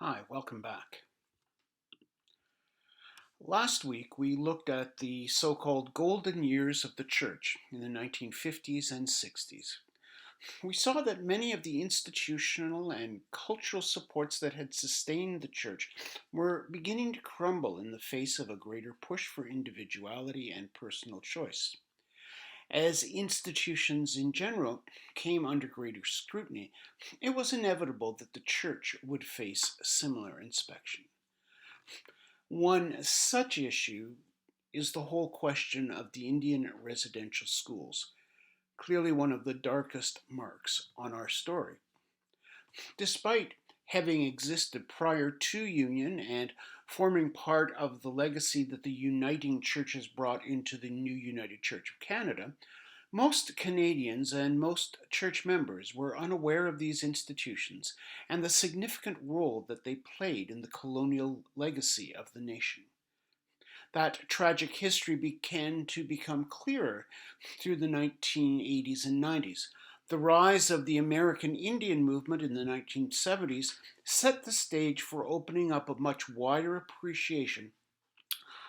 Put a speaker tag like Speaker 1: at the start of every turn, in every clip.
Speaker 1: Hi, welcome back. Last week we looked at the so called golden years of the church in the 1950s and 60s. We saw that many of the institutional and cultural supports that had sustained the church were beginning to crumble in the face of a greater push for individuality and personal choice. As institutions in general came under greater scrutiny, it was inevitable that the church would face similar inspection. One such issue is the whole question of the Indian residential schools, clearly one of the darkest marks on our story. Despite having existed prior to Union and forming part of the legacy that the Uniting Churches brought into the new United Church of Canada, most Canadians and most church members were unaware of these institutions and the significant role that they played in the colonial legacy of the nation. That tragic history began to become clearer through the 1980s and 90s. The rise of the American Indian movement in the 1970s set the stage for opening up a much wider appreciation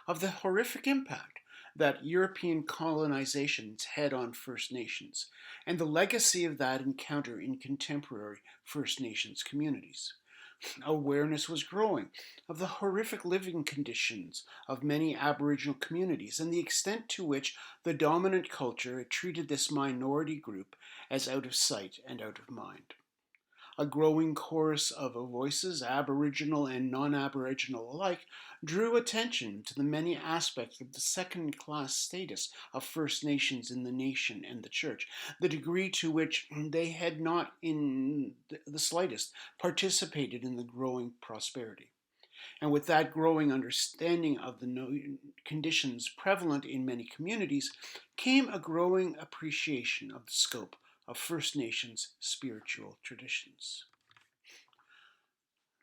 Speaker 1: of the horrific impact that European colonizations had on First Nations and the legacy of that encounter in contemporary First Nations communities. Awareness was growing of the horrific living conditions of many Aboriginal communities and the extent to which the dominant culture had treated this minority group as out of sight and out of mind. A growing chorus of voices, Aboriginal and non Aboriginal alike, drew attention to the many aspects of the second class status of First Nations in the nation and the church, the degree to which they had not in the slightest participated in the growing prosperity. And with that growing understanding of the conditions prevalent in many communities came a growing appreciation of the scope of First Nations spiritual traditions.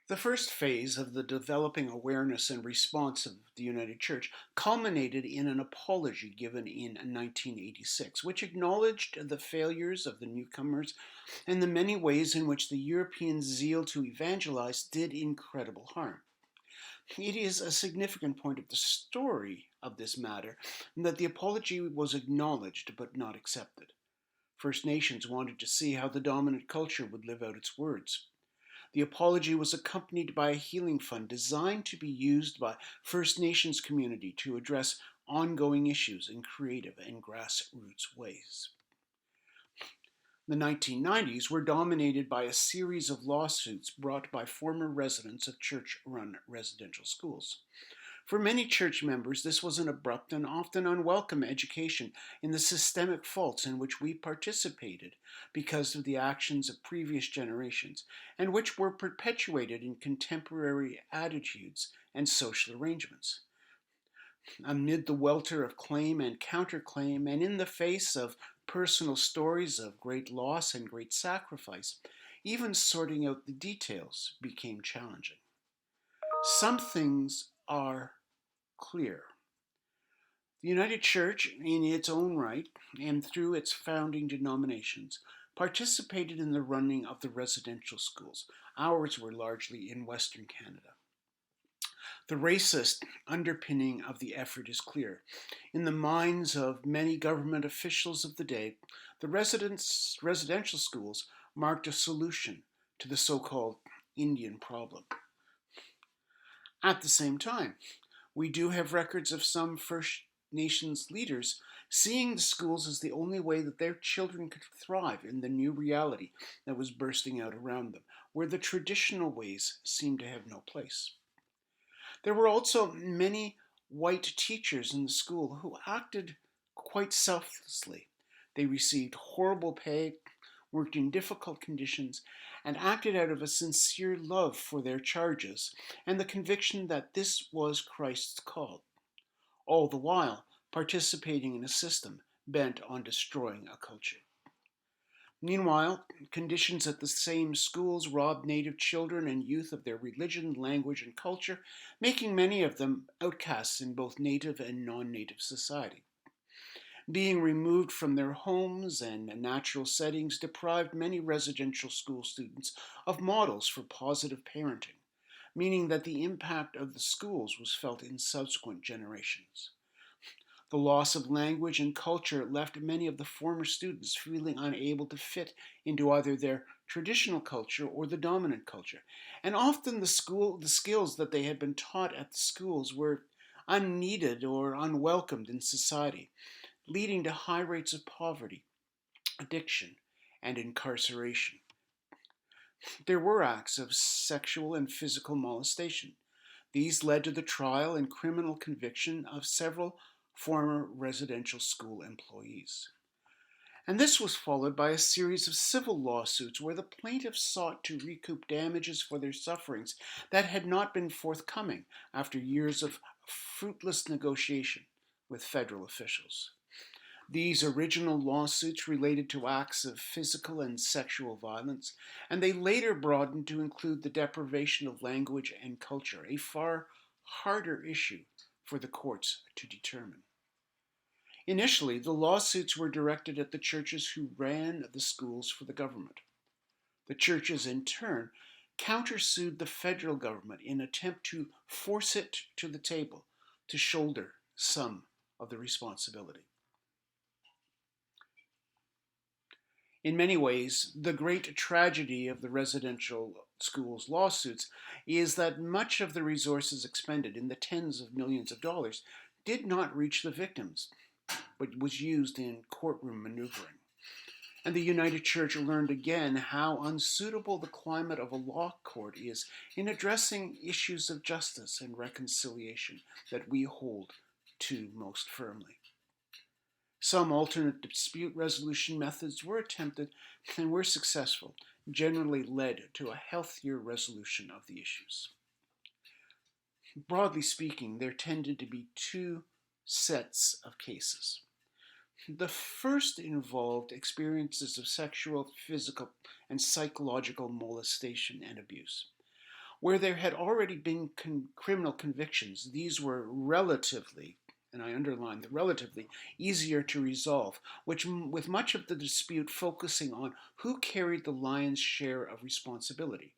Speaker 1: The first phase of the developing awareness and response of the United Church culminated in an apology given in 1986, which acknowledged the failures of the newcomers and the many ways in which the European zeal to evangelize did incredible harm. It is a significant point of the story of this matter that the apology was acknowledged but not accepted. First Nations wanted to see how the dominant culture would live out its words. The apology was accompanied by a healing fund designed to be used by First Nations community to address ongoing issues in creative and grassroots ways. The 1990s were dominated by a series of lawsuits brought by former residents of church run residential schools. For many church members, this was an abrupt and often unwelcome education in the systemic faults in which we participated because of the actions of previous generations, and which were perpetuated in contemporary attitudes and social arrangements. Amid the welter of claim and counterclaim, and in the face of personal stories of great loss and great sacrifice, even sorting out the details became challenging. Some things are clear. The United Church, in its own right and through its founding denominations, participated in the running of the residential schools. Ours were largely in Western Canada. The racist underpinning of the effort is clear. In the minds of many government officials of the day, the residential schools marked a solution to the so called Indian problem. At the same time, we do have records of some First Nations leaders seeing the schools as the only way that their children could thrive in the new reality that was bursting out around them, where the traditional ways seemed to have no place. There were also many white teachers in the school who acted quite selflessly. They received horrible pay, worked in difficult conditions, and acted out of a sincere love for their charges and the conviction that this was Christ's call, all the while participating in a system bent on destroying a culture. Meanwhile, conditions at the same schools robbed Native children and youth of their religion, language, and culture, making many of them outcasts in both Native and non Native society. Being removed from their homes and natural settings deprived many residential school students of models for positive parenting, meaning that the impact of the schools was felt in subsequent generations. The loss of language and culture left many of the former students feeling unable to fit into either their traditional culture or the dominant culture. And often the skills that they had been taught at the schools were unneeded or unwelcomed in society, leading to high rates of poverty, addiction, and incarceration. There were acts of sexual and physical molestation. These led to the trial and criminal conviction of several former residential school employees. And this was followed by a series of civil lawsuits where the plaintiffs sought to recoup damages for their sufferings that had not been forthcoming after years of fruitless negotiation with federal officials. These original lawsuits related to acts of physical and sexual violence, and they later broadened to include the deprivation of language and culture, a far harder issue for the courts to determine. Initially, the lawsuits were directed at the churches who ran the schools for the government. The churches, in turn, countersued the federal government in an attempt to force it to the table to shoulder some of the responsibility. In many ways, the great tragedy of the residential schools lawsuits is that much of the resources expended in the tens of millions of dollars did not reach the victims, but was used in courtroom maneuvering. And the United Church learned again how unsuitable the climate of a law court is in addressing issues of justice and reconciliation that we hold to most firmly. Some alternate dispute resolution methods were attempted and were successful, generally led to a healthier resolution of the issues. Broadly speaking, there tended to be two sets of cases. The first involved experiences of sexual, physical, and psychological molestation and abuse. Where there had already been criminal convictions, these were relatively, and I underline the relatively, easier to resolve, with much of the dispute focusing on who carried the lion's share of responsibility: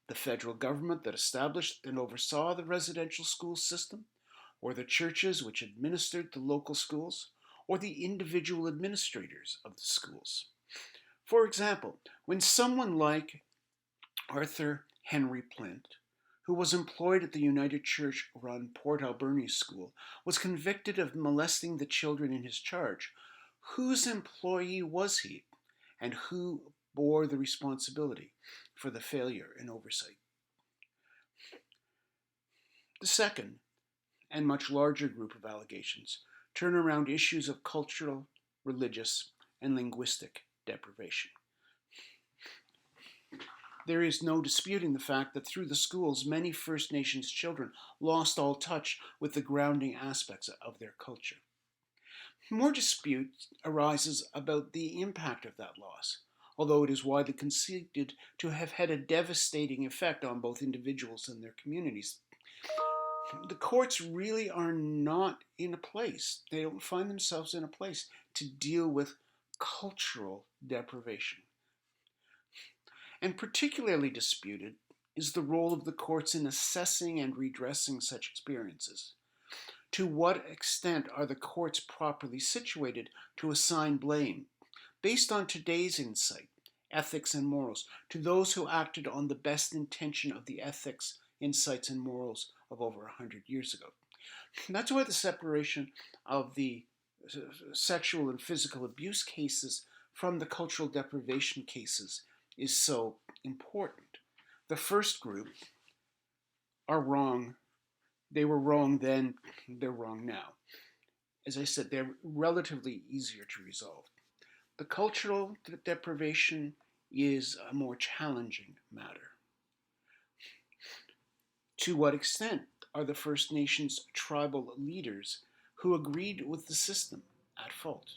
Speaker 1: the federal government that established and oversaw the residential school system, or the churches which administered the local schools, or the individual administrators of the schools. For example, when someone like Arthur Henry Plint, who was employed at the United Church run Port Alberni School, was convicted of molesting the children in his charge, whose employee was he, and who bore the responsibility for the failure and oversight? The second, and much larger group of allegations turn around issues of cultural, religious, and linguistic deprivation. There is no disputing the fact that through the schools, many First Nations children lost all touch with the grounding aspects of their culture. More dispute arises about the impact of that loss, although it is widely conceded to have had a devastating effect on both individuals and their communities. The courts really are not in a place, they don't find themselves in a place to deal with cultural deprivation. And particularly disputed is the role of the courts in assessing and redressing such experiences. To what extent are the courts properly situated to assign blame, based on today's insight, ethics, and morals, to those who acted on the best intention of the ethics, insights, and morals of over 100 years ago? That's why the separation of the sexual and physical abuse cases from the cultural deprivation cases is so important. The first group are wrong. They were wrong then, they're wrong now. As I said, they're relatively easier to resolve. The cultural deprivation is a more challenging matter. To what extent are the First Nations tribal leaders who agreed with the system at fault?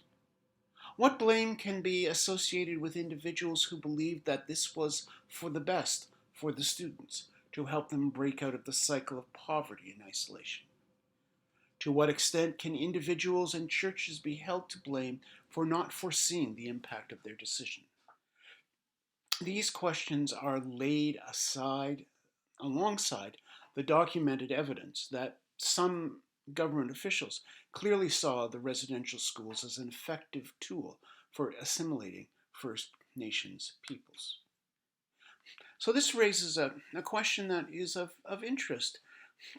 Speaker 1: What blame can be associated with individuals who believed that this was for the best for the students, to help them break out of the cycle of poverty and isolation? To what extent can individuals and churches be held to blame for not foreseeing the impact of their decision? These questions are laid aside alongside the documented evidence that some government officials clearly saw the residential schools as an effective tool for assimilating First Nations peoples. So this raises a question that is of interest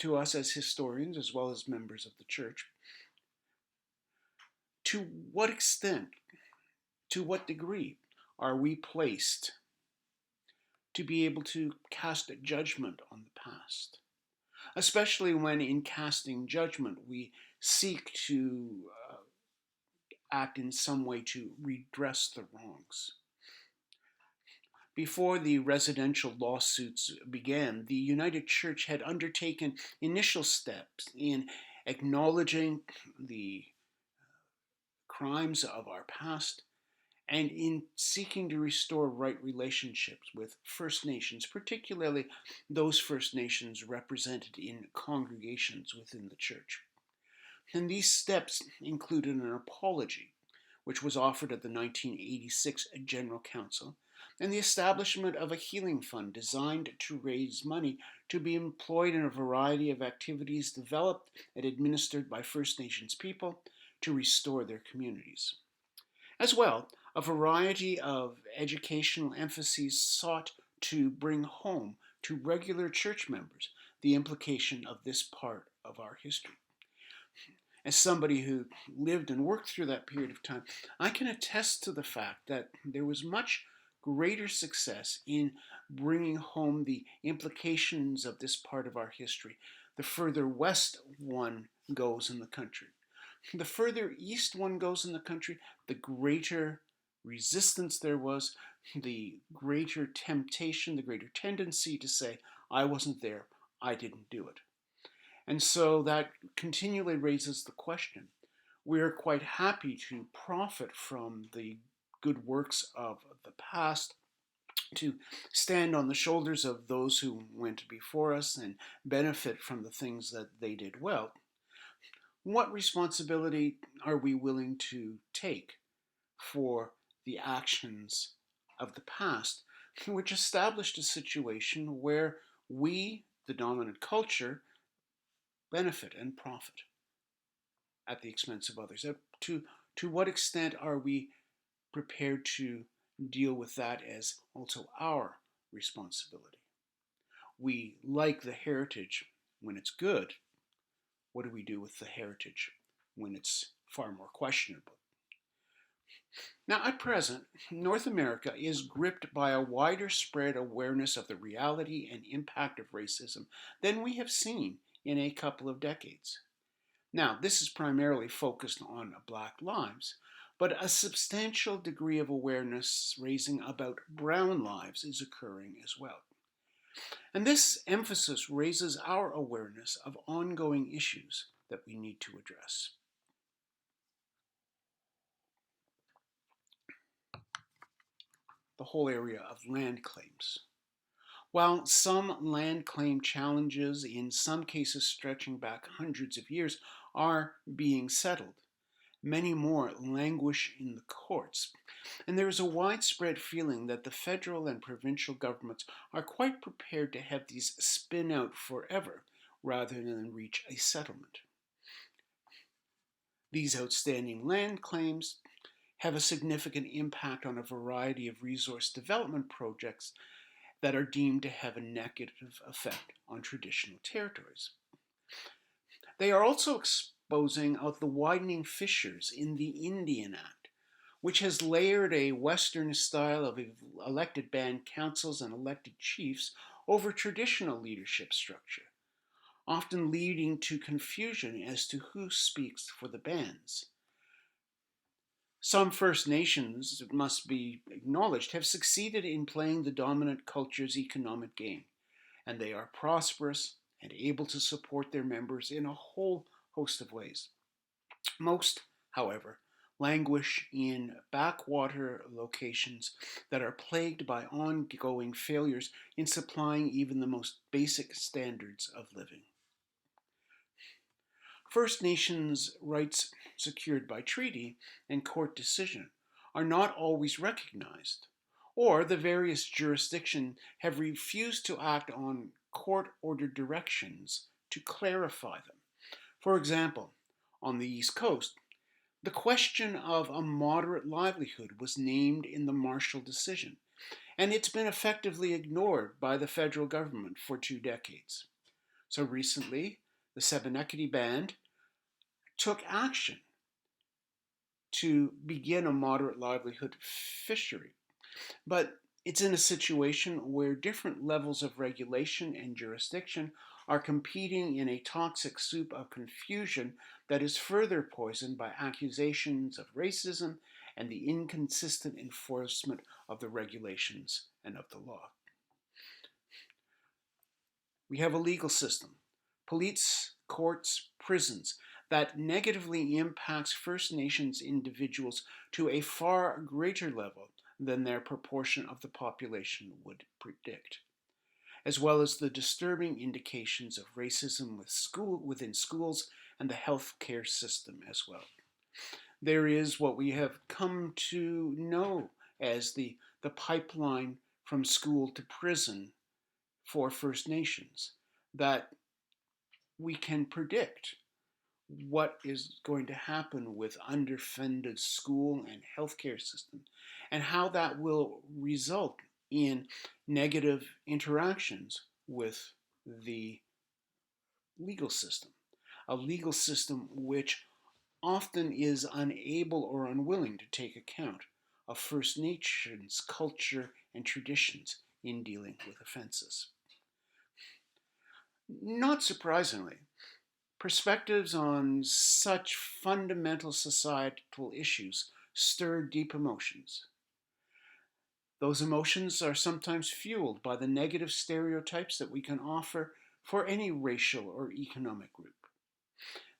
Speaker 1: to us as historians as well as members of the church. To what extent, to what degree are we placed to be able to cast a judgment on the past? Especially when in casting judgment we seek to act in some way to redress the wrongs. Before the residential lawsuits began, the United Church had undertaken initial steps in acknowledging the crimes of our past and in seeking to restore right relationships with First Nations, particularly those First Nations represented in congregations within the church. And these steps included an apology, which was offered at the 1986 General Council, and the establishment of a healing fund designed to raise money to be employed in a variety of activities developed and administered by First Nations people to restore their communities. As well, a variety of educational emphases sought to bring home to regular church members the implication of this part of our history. As somebody who lived and worked through that period of time, I can attest to the fact that there was much greater success in bringing home the implications of this part of our history the further west one goes in the country. The further east one goes in the country, the greater resistance there was, the greater temptation, the greater tendency to say, I wasn't there, I didn't do it. And so that continually raises the question. We're quite happy to profit from the good works of the past, to stand on the shoulders of those who went before us and benefit from the things that they did well. What responsibility are we willing to take for the actions of the past, which established a situation where we, the dominant culture, benefit and profit at the expense of others? To what extent are we prepared to deal with that as also our responsibility? We like the heritage when it's good. What do we do with the heritage when it's far more questionable? Now, at present, North America is gripped by a wider spread awareness of the reality and impact of racism than we have seen in a couple of decades. Now, this is primarily focused on Black lives, but a substantial degree of awareness raising about brown lives is occurring as well. And this emphasis raises our awareness of ongoing issues that we need to address. The whole area of land claims. While some land claim challenges, in some cases stretching back hundreds of years, are being settled, many more languish in the courts. And there is a widespread feeling that the federal and provincial governments are quite prepared to have these spin out forever rather than reach a settlement. These outstanding land claims have a significant impact on a variety of resource development projects that are deemed to have a negative effect on traditional territories. They are also exposing of the widening fissures in the Indian Act, which has layered a Western style of elected band councils and elected chiefs over traditional leadership structure, often leading to confusion as to who speaks for the bands. Some First Nations, it must be acknowledged, have succeeded in playing the dominant culture's economic game, and they are prosperous and able to support their members in a whole host of ways. Most, however, languish in backwater locations that are plagued by ongoing failures in supplying even the most basic standards of living. First Nations rights secured by treaty and court decision are not always recognized, or the various jurisdictions have refused to act on court-ordered directions to clarify them. For example, on the East Coast, the question of a moderate livelihood was named in the Marshall decision, and it's been effectively ignored by the federal government for 2 decades. So recently, the Sebeneketi Band took action to begin a moderate livelihood fishery. But it's in a situation where different levels of regulation and jurisdiction are competing in a toxic soup of confusion that is further poisoned by accusations of racism and the inconsistent enforcement of the regulations and of the law. We have a legal system, police, courts, prisons, that negatively impacts First Nations individuals to a far greater level than their proportion of the population would predict, as well as the disturbing indications of racism within schools and the healthcare system as well. There is what we have come to know as the pipeline from school to prison for First Nations, that we can predict what is going to happen with underfunded school and healthcare system and how that will result in negative interactions with the legal system, a legal system which often is unable or unwilling to take account of First Nations culture and traditions in dealing with offenses. Not surprisingly, perspectives on such fundamental societal issues stir deep emotions. Those emotions are sometimes fueled by the negative stereotypes that we can offer for any racial or economic group.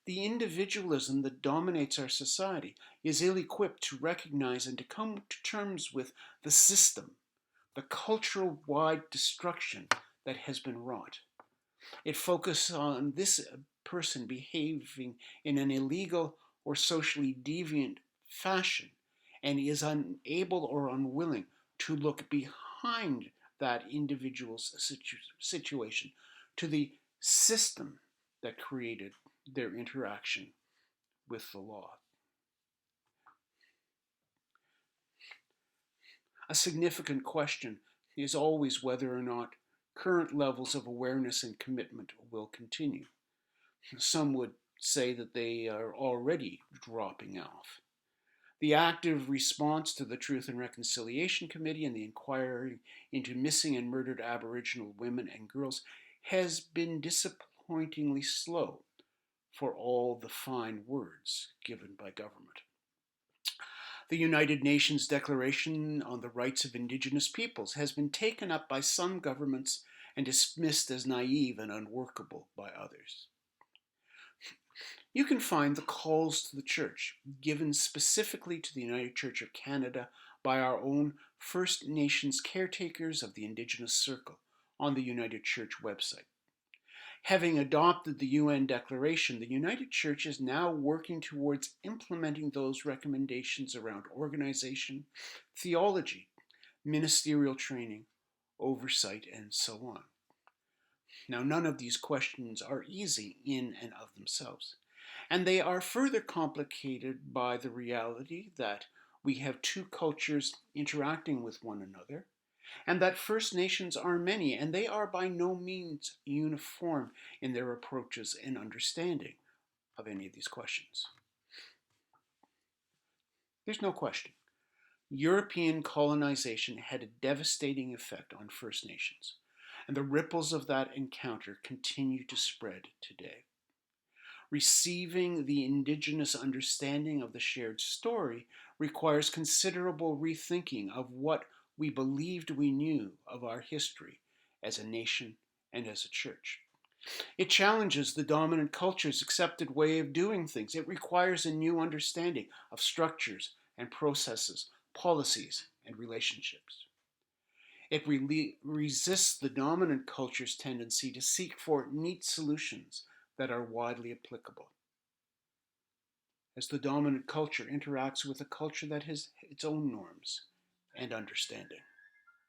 Speaker 1: The individualism that dominates our society is ill equipped to recognize and to come to terms with the system, the cultural wide destruction that has been wrought. It focuses on this person behaving in an illegal or socially deviant fashion and is unable or unwilling to look behind that individual's situation to the system that created their interaction with the law. A significant question is always whether or not current levels of awareness and commitment will continue. Some would say that they are already dropping off. The active response to the Truth and Reconciliation Committee and the inquiry into missing and murdered Aboriginal women and girls has been disappointingly slow for all the fine words given by government. The United Nations Declaration on the Rights of Indigenous Peoples has been taken up by some governments and dismissed as naive and unworkable by others. You can find the calls to the church given specifically to the United Church of Canada by our own First Nations caretakers of the Indigenous Circle on the United Church website. Having adopted the UN Declaration, the United Church is now working towards implementing those recommendations around organization, theology, ministerial training, oversight, and so on. Now, none of these questions are easy in and of themselves, and they are further complicated by the reality that we have two cultures interacting with one another, and that First Nations are many, and they are by no means uniform in their approaches and understanding of any of these questions. There's no question. European colonization had a devastating effect on First Nations, and the ripples of that encounter continue to spread today. Receiving the Indigenous understanding of the shared story requires considerable rethinking of what we believed we knew of our history as a nation and as a church. It challenges the dominant culture's accepted way of doing things. It requires a new understanding of structures and processes, policies and relationships. It resists the dominant culture's tendency to seek for neat solutions that are widely applicable. As the dominant culture interacts with a culture that has its own norms and understanding.